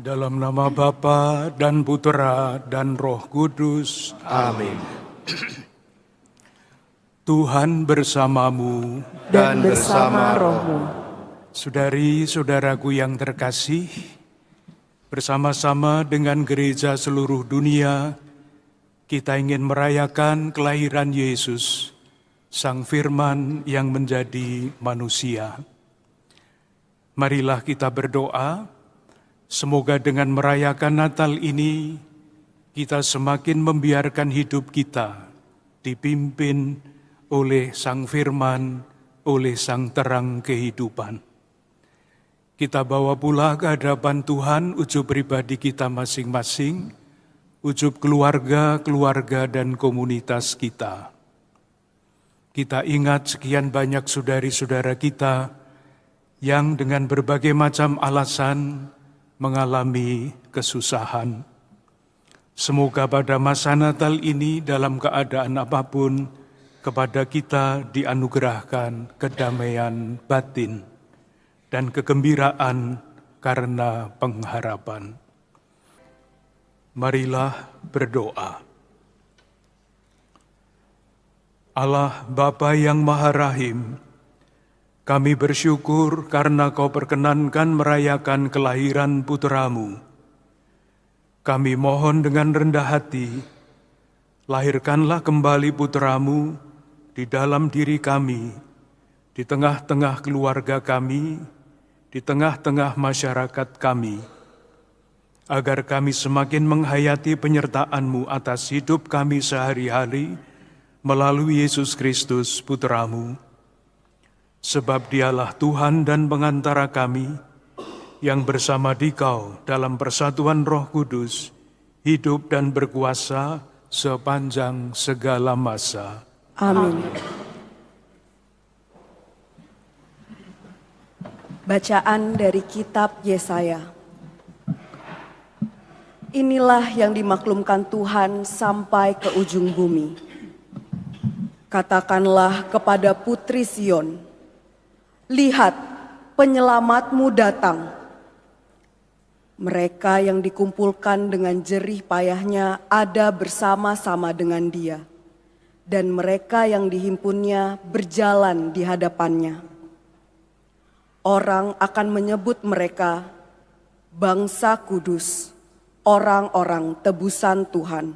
Dalam nama Bapa dan Putera dan Roh Kudus. Amin. Tuhan bersamamu dan bersama rohmu. Saudari-saudaraku yang terkasih, bersama-sama dengan gereja seluruh dunia, kita ingin merayakan kelahiran Yesus, Sang Firman yang menjadi manusia. Marilah kita berdoa, semoga dengan merayakan Natal ini, kita semakin membiarkan hidup kita dipimpin oleh Sang Firman, oleh Sang Terang kehidupan. Kita bawa pula ke hadapan Tuhan ujub pribadi kita masing-masing, ujub keluarga dan komunitas kita. Kita ingat sekian banyak saudari-saudara kita yang dengan berbagai macam alasan mengalami kesusahan. Semoga pada masa Natal ini dalam keadaan apapun, kepada kita dianugerahkan kedamaian batin dan kegembiraan karena pengharapan. Marilah berdoa. Allah Bapa yang Maha Rahim, kami bersyukur karena Kau perkenankan merayakan kelahiran Putra-Mu. Kami mohon dengan rendah hati, lahirkanlah kembali Putra-Mu di dalam diri kami, di tengah-tengah keluarga kami, di tengah-tengah masyarakat kami, agar kami semakin menghayati penyertaan-Mu atas hidup kami sehari-hari melalui Yesus Kristus Putra-Mu. Sebab Dialah Tuhan dan pengantara kami, yang bersama Dikau dalam persatuan Roh Kudus, hidup dan berkuasa sepanjang segala masa. Amin. Bacaan dari Kitab Yesaya. Inilah yang dimaklumkan Tuhan sampai ke ujung bumi. Katakanlah kepada putri Sion, lihat, penyelamatmu datang. Mereka yang dikumpulkan dengan jerih payahnya ada bersama-sama dengan Dia, dan mereka yang dihimpunnya berjalan di hadapannya. Orang akan menyebut mereka bangsa kudus, orang-orang tebusan Tuhan.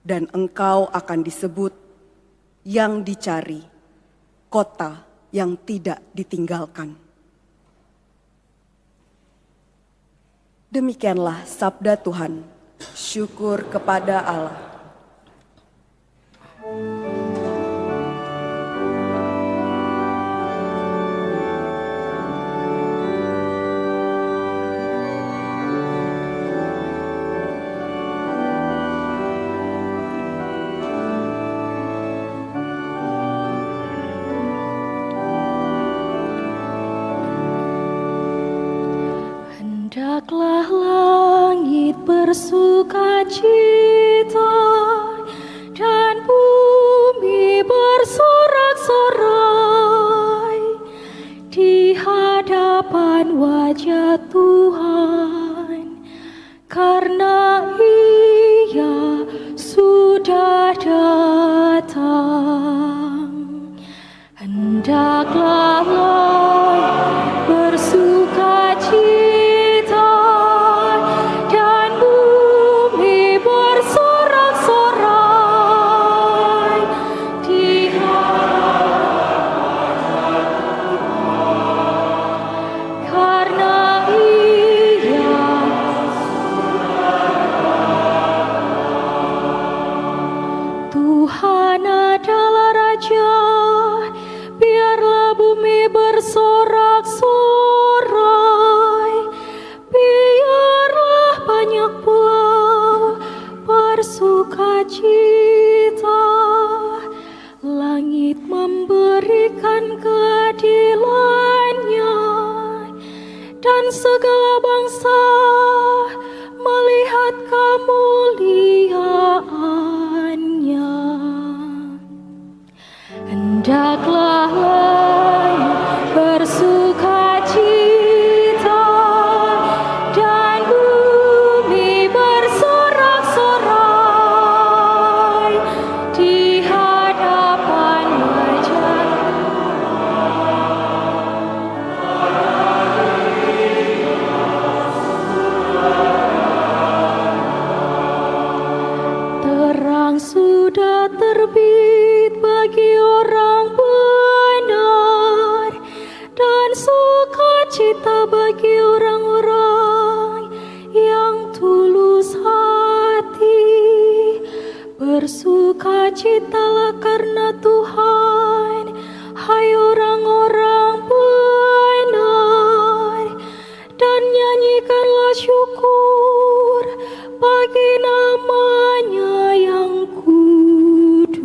Dan engkau akan disebut yang dicari, kota yang tidak ditinggalkan. Demikianlah sabda Tuhan. Syukur kepada Allah. Hendaklah langit bersukacita dan bumi bersorak-sorai di hadapan wajah Tuhan, karena Ia sudah datang. Hendaklah langit bersukacita sukacita, langit memberikan keadilannya, dan segala bangsa melihat kemuliaannya. Hendaklah langit bersukacita dan telah terbit bagi orang benar, dan sukacita bagi orang-orang yang tulus hati. Bersukacitalah karena Tuhan, hai orang-orang benar, dan nyanyikanlah syukur bagi namanya yang kudus.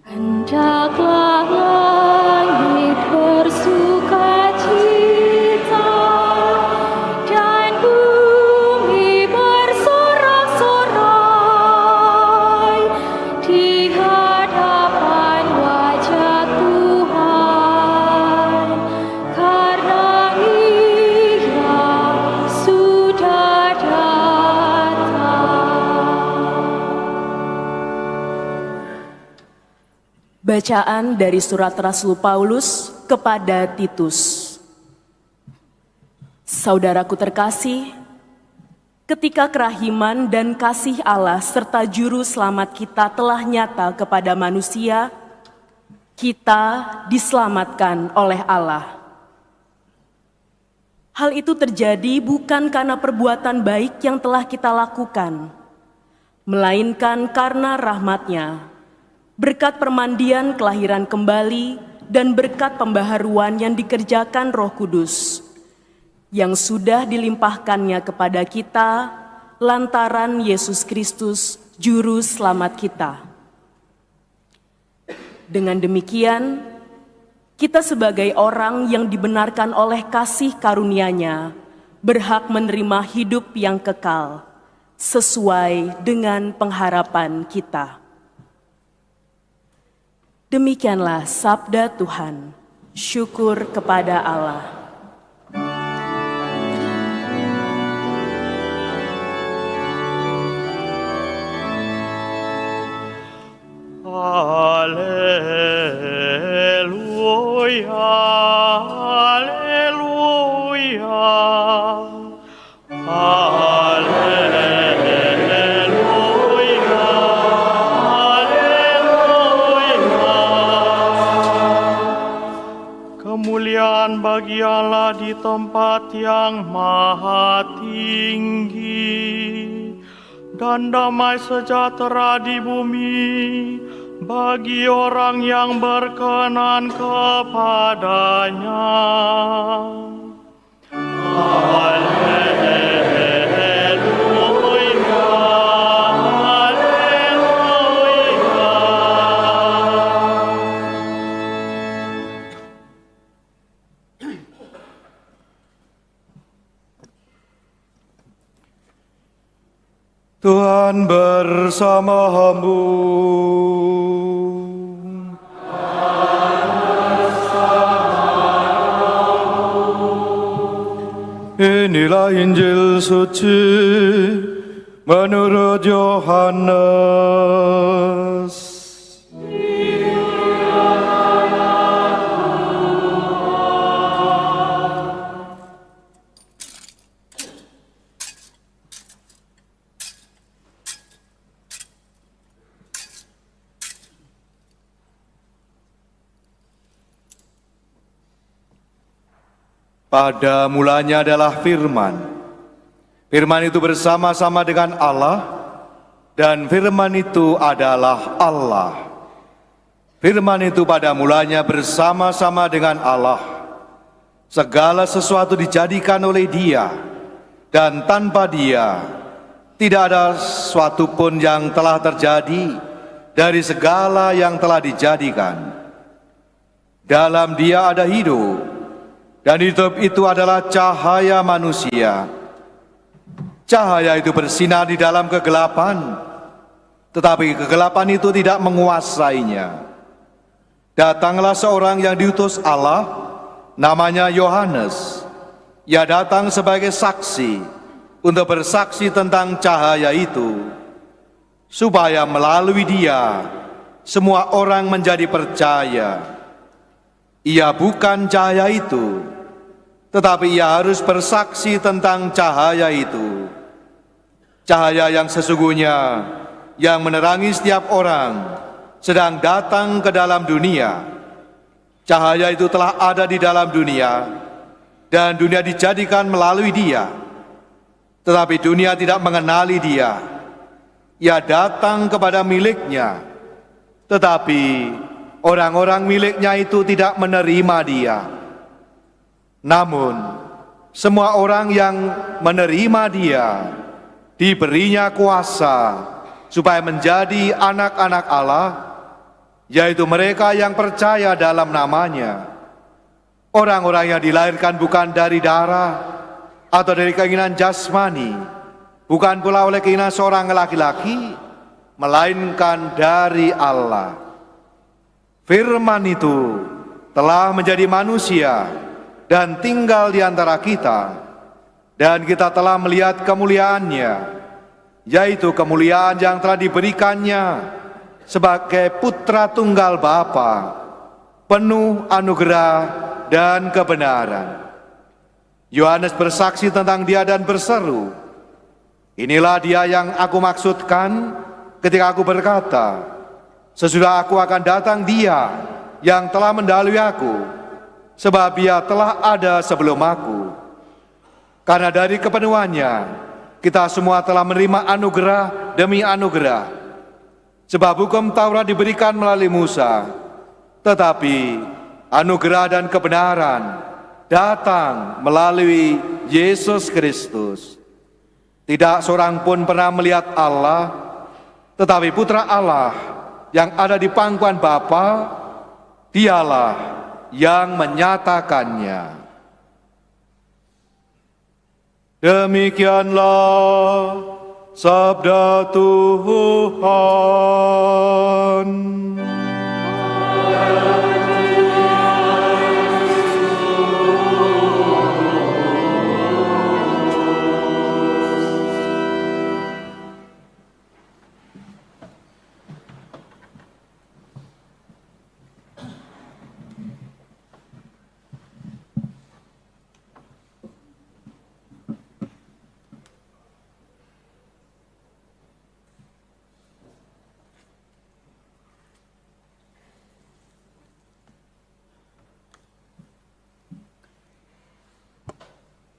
Hendaklah langit bersukacita dan bumi bersorak-sorai di hadapan wajah Tuhan, karena Ia sudah datang. Bacaan dari surat Rasul Paulus kepada Titus. Saudaraku terkasih, ketika kerahiman dan kasih Allah serta juru selamat kita telah nyata kepada manusia, kita diselamatkan oleh Allah. Hal itu terjadi bukan karena perbuatan baik yang telah kita lakukan, melainkan karena rahmat-Nya, berkat permandian kelahiran kembali dan berkat pembaharuan yang dikerjakan Roh Kudus, yang sudah dilimpahkannya kepada kita lantaran Yesus Kristus, Juru Selamat kita. Dengan demikian, kita sebagai orang yang dibenarkan oleh kasih karunia-Nya, berhak menerima hidup yang kekal, sesuai dengan pengharapan kita. Demikianlah sabda Tuhan. Syukur kepada Allah. Haleluya, haleluya, haleluya, haleluya. Kemuliaan bagi Allah di tempat yang maha tinggi, dan damai sejahtera di bumi bagi orang yang berkenan kepadanya. Haleluya, haleluya. Tuhan bersamamu. Inilah Injil suci menurut Yohanes. Pada mulanya adalah Firman. Firman itu bersama-sama dengan Allah, dan Firman itu adalah Allah. Firman itu pada mulanya bersama-sama dengan Allah. Segala sesuatu dijadikan oleh Dia, dan tanpa Dia tidak ada sesuatu pun yang telah terjadi dari segala yang telah dijadikan. Dalam Dia ada hidup, dan hidup itu adalah cahaya manusia. Cahaya itu bersinar di dalam kegelapan, tetapi kegelapan itu tidak menguasainya. Datanglah seorang yang diutus Allah, namanya Yohanes. Ia datang sebagai saksi untuk bersaksi tentang cahaya itu, supaya melalui Dia semua orang menjadi percaya. Ia bukan cahaya itu, tetapi ia harus bersaksi tentang cahaya itu. Cahaya yang sesungguhnya yang menerangi setiap orang sedang datang ke dalam dunia. Cahaya itu telah ada di dalam dunia, dan dunia dijadikan melalui Dia. Tetapi dunia tidak mengenali Dia. Ia datang kepada miliknya, tetapi orang-orang miliknya itu tidak menerima Dia. Namun, semua orang yang menerima Dia diberinya kuasa supaya menjadi anak-anak Allah, yaitu mereka yang percaya dalam nama-Nya. Orang-orang yang dilahirkan bukan dari darah atau dari keinginan jasmani, bukan pula oleh keinginan seorang laki-laki, melainkan dari Allah. Firman itu telah menjadi manusia dan tinggal di antara kita, dan kita telah melihat kemuliaannya, yaitu kemuliaan yang telah diberikannya sebagai putra tunggal Bapa, penuh anugerah dan kebenaran. Yohanes bersaksi tentang Dia dan berseru, "Inilah Dia yang aku maksudkan ketika aku berkata, sesudah aku akan datang Dia yang telah mendahului aku, sebab Dia telah ada sebelum aku." Karena dari kepenuhannya, kita semua telah menerima anugerah demi anugerah. Sebab hukum Taurat diberikan melalui Musa, tetapi anugerah dan kebenaran datang melalui Yesus Kristus. Tidak seorang pun pernah melihat Allah, tetapi Putra Allah yang ada di pangkuan Bapa, Dialah yang menyatakannya. Demikianlah sabda Tuhan.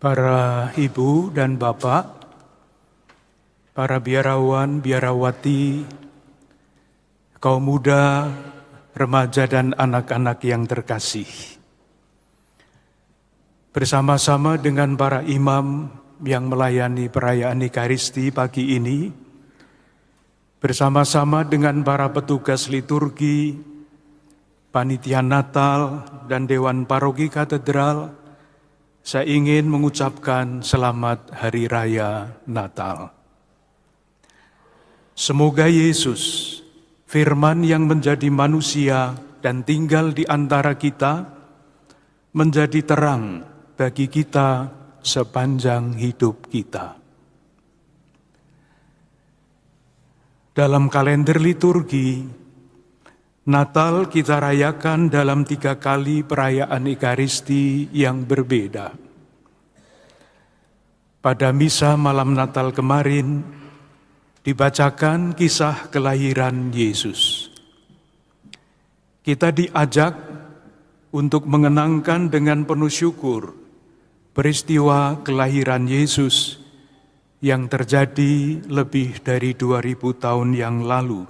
Para ibu dan bapak, para biarawan, biarawati, kaum muda, remaja dan anak-anak yang terkasih. Bersama-sama dengan para imam yang melayani perayaan Ekaristi pagi ini, bersama-sama dengan para petugas liturgi, panitia Natal dan Dewan Paroki Katedral, saya ingin mengucapkan selamat Hari Raya Natal. Semoga Yesus, Firman yang menjadi manusia dan tinggal di antara kita, menjadi terang bagi kita sepanjang hidup kita. Dalam kalender liturgi, Natal kita rayakan dalam 3 kali perayaan Ekaristi yang berbeda. Pada misa malam Natal kemarin, dibacakan kisah kelahiran Yesus. Kita diajak untuk mengenangkan dengan penuh syukur peristiwa kelahiran Yesus yang terjadi lebih dari 2000 tahun yang lalu.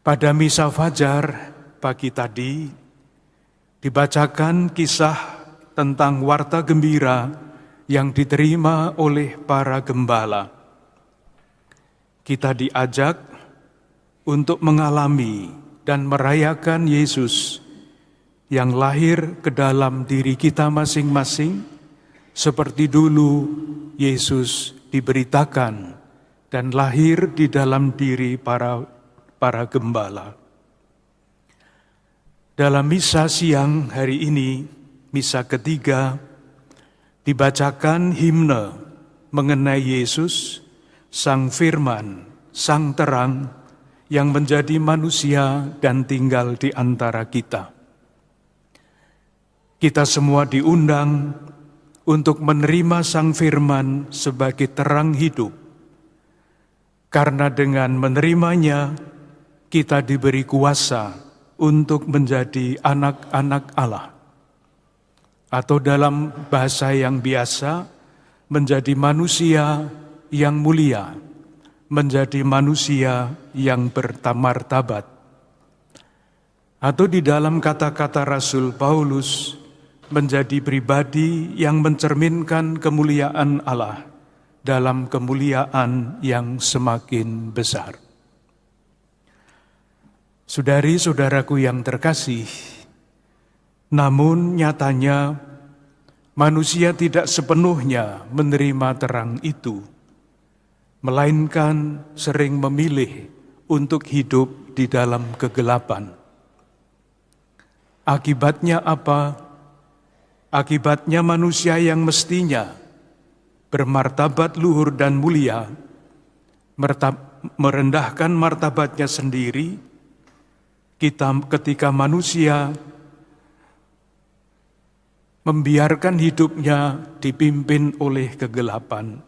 Pada misa fajar pagi tadi, dibacakan kisah tentang warta gembira yang diterima oleh para gembala. Kita diajak untuk mengalami dan merayakan Yesus yang lahir ke dalam diri kita masing-masing, seperti dulu Yesus diberitakan dan lahir di dalam diri para gembala. Dalam misa siang hari ini, misa ketiga, dibacakan himne mengenai Yesus, Sang Firman, Sang Terang, yang menjadi manusia dan tinggal di antara kita. Kita semua diundang untuk menerima Sang Firman sebagai terang hidup, Karena dengan menerimanya, kita diberi kuasa untuk menjadi anak-anak Allah. Atau dalam bahasa yang biasa, menjadi manusia yang mulia, menjadi manusia yang bermartabat. Atau di dalam kata-kata Rasul Paulus, menjadi pribadi yang mencerminkan kemuliaan Allah dalam kemuliaan yang semakin besar. Saudari-saudaraku yang terkasih, namun nyatanya manusia tidak sepenuhnya menerima terang itu, melainkan sering memilih untuk hidup di dalam kegelapan. Akibatnya apa? Akibatnya manusia yang mestinya bermartabat luhur dan mulia, merendahkan martabatnya sendiri, ketika manusia membiarkan hidupnya dipimpin oleh kegelapan.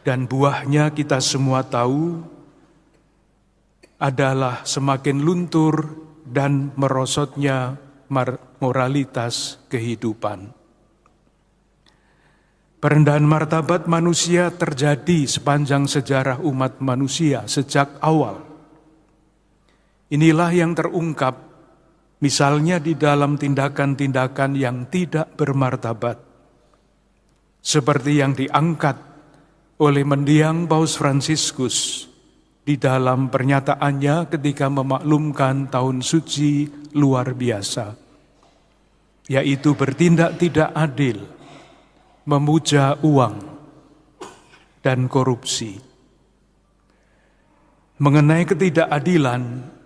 Dan buahnya kita semua tahu adalah semakin luntur dan merosotnya moralitas kehidupan. Perendahan martabat manusia terjadi sepanjang sejarah umat manusia sejak awal. Inilah yang terungkap misalnya di dalam tindakan-tindakan yang tidak bermartabat, seperti yang diangkat oleh mendiang Paus Fransiskus di dalam pernyataannya ketika memaklumkan tahun suci luar biasa, yaitu bertindak tidak adil, memuja uang, dan korupsi. Mengenai ketidakadilan,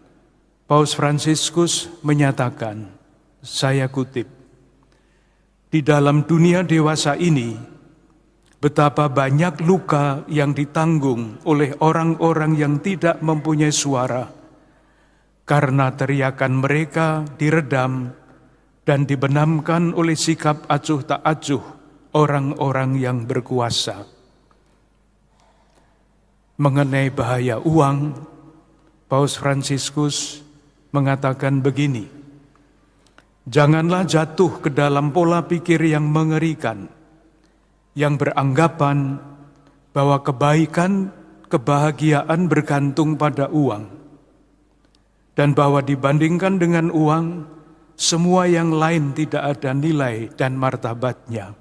Paus Fransiskus menyatakan, saya kutip, "Di dalam dunia dewasa ini, betapa banyak luka yang ditanggung oleh orang-orang yang tidak mempunyai suara, karena teriakan mereka diredam dan dibenamkan oleh sikap acuh tak acuh orang-orang yang berkuasa." Mengenai bahaya uang, Paus Fransiskus mengatakan begini, "Janganlah jatuh ke dalam pola pikir yang mengerikan, yang beranggapan bahwa kebaikan, kebahagiaan bergantung pada uang, dan bahwa dibandingkan dengan uang, semua yang lain tidak ada nilai dan martabatnya.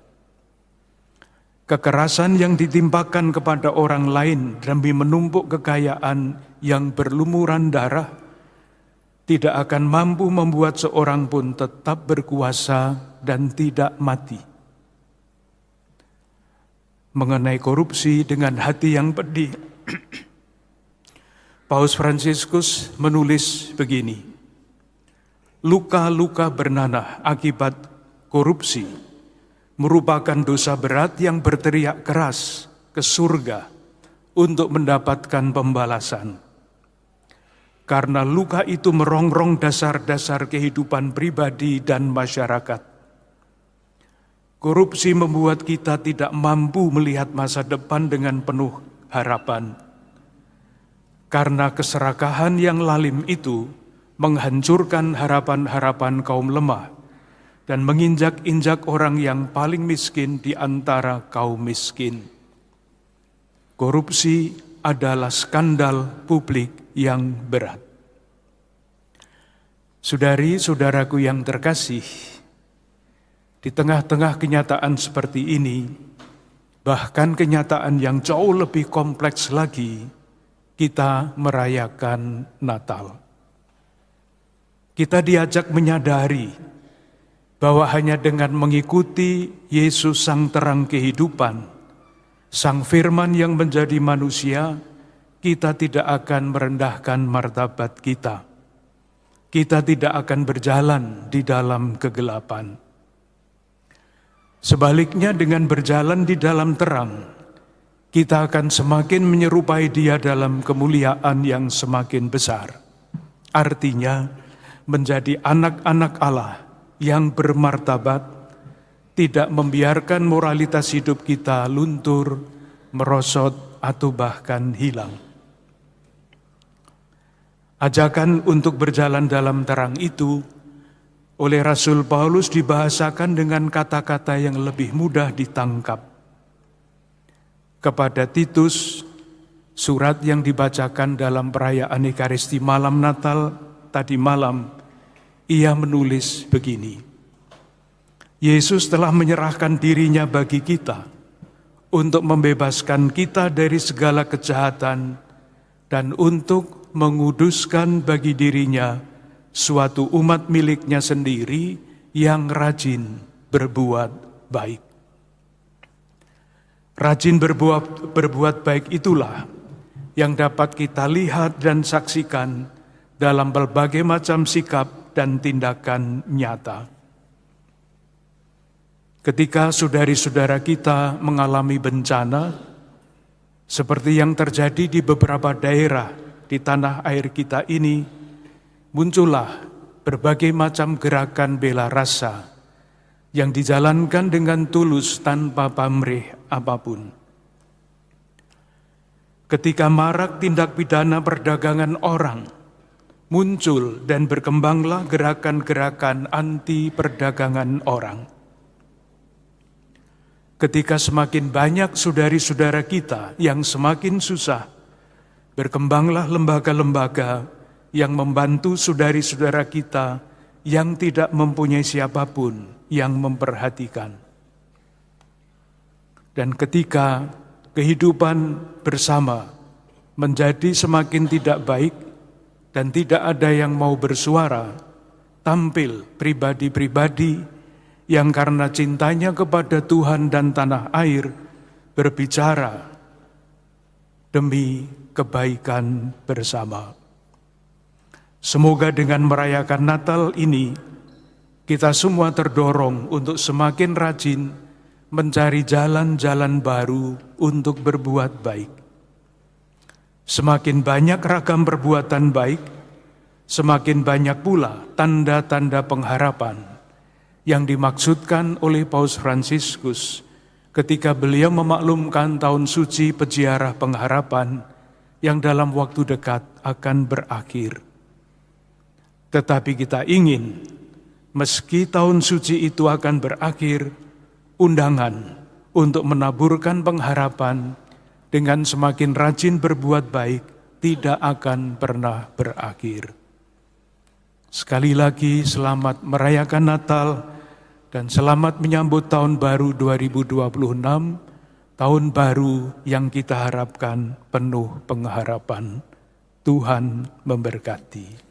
Kekerasan yang ditimpakan kepada orang lain demi menumpuk kekayaan yang berlumuran darah tidak akan mampu membuat seorang pun tetap berkuasa dan tidak mati." Mengenai korupsi dengan hati yang pedih, Paus Fransiskus menulis begini, "Luka-luka bernanah akibat korupsi merupakan dosa berat yang berteriak keras ke surga untuk mendapatkan pembalasan. Karena luka itu merongrong dasar-dasar kehidupan pribadi dan masyarakat. Korupsi membuat kita tidak mampu melihat masa depan dengan penuh harapan. Karena keserakahan yang lalim itu menghancurkan harapan-harapan kaum lemah dan menginjak-injak orang yang paling miskin di antara kaum miskin. Korupsi adalah skandal publik yang berat." Saudari-saudaraku yang terkasih, di tengah-tengah kenyataan seperti ini, bahkan kenyataan yang jauh lebih kompleks lagi, kita merayakan Natal. Kita diajak menyadari bahwa hanya dengan mengikuti Yesus Sang Terang Kehidupan, Sang Firman yang menjadi manusia, kita tidak akan merendahkan martabat kita. Kita tidak akan berjalan di dalam kegelapan. Sebaliknya, dengan berjalan di dalam terang, kita akan semakin menyerupai Dia dalam kemuliaan yang semakin besar. Artinya, menjadi anak-anak Allah yang bermartabat, tidak membiarkan moralitas hidup kita luntur, merosot, atau bahkan hilang. Ajakan untuk berjalan dalam terang itu oleh Rasul Paulus dibahasakan dengan kata-kata yang lebih mudah ditangkap. Kepada Titus, surat yang dibacakan dalam perayaan Ekaristi malam Natal tadi malam, ia menulis begini: Yesus telah menyerahkan dirinya bagi kita untuk membebaskan kita dari segala kejahatan dan untuk menguduskan bagi dirinya suatu umat miliknya sendiri yang rajin berbuat baik. Rajin berbuat baik itulah yang dapat kita lihat dan saksikan dalam berbagai macam sikap dan tindakan nyata. Ketika saudari-saudara kita mengalami bencana, seperti yang terjadi di beberapa daerah di tanah air kita ini, muncullah berbagai macam gerakan bela rasa yang dijalankan dengan tulus tanpa pamrih apapun. Ketika marak tindak pidana perdagangan orang, muncul dan berkembanglah gerakan-gerakan anti perdagangan orang. Ketika semakin banyak saudari-saudara kita yang semakin susah, berkembanglah lembaga-lembaga yang membantu saudari-saudara kita yang tidak mempunyai siapapun yang memperhatikan. Dan ketika kehidupan bersama menjadi semakin tidak baik dan tidak ada yang mau bersuara, tampil pribadi-pribadi yang karena cintanya kepada Tuhan dan tanah air berbicara demi kebaikan bersama. Semoga dengan merayakan Natal ini, kita semua terdorong untuk semakin rajin mencari jalan-jalan baru untuk berbuat baik. Semakin banyak ragam perbuatan baik, semakin banyak pula tanda-tanda pengharapan yang dimaksudkan oleh Paus Fransiskus ketika beliau memaklumkan tahun suci peziarah pengharapan yang dalam waktu dekat akan berakhir. Tetapi kita ingin, meski tahun suci itu akan berakhir, undangan untuk menaburkan pengharapan dengan semakin rajin berbuat baik tidak akan pernah berakhir. Sekali lagi selamat merayakan Natal dan selamat menyambut tahun baru 2026, tahun baru yang kita harapkan penuh pengharapan. Tuhan memberkati.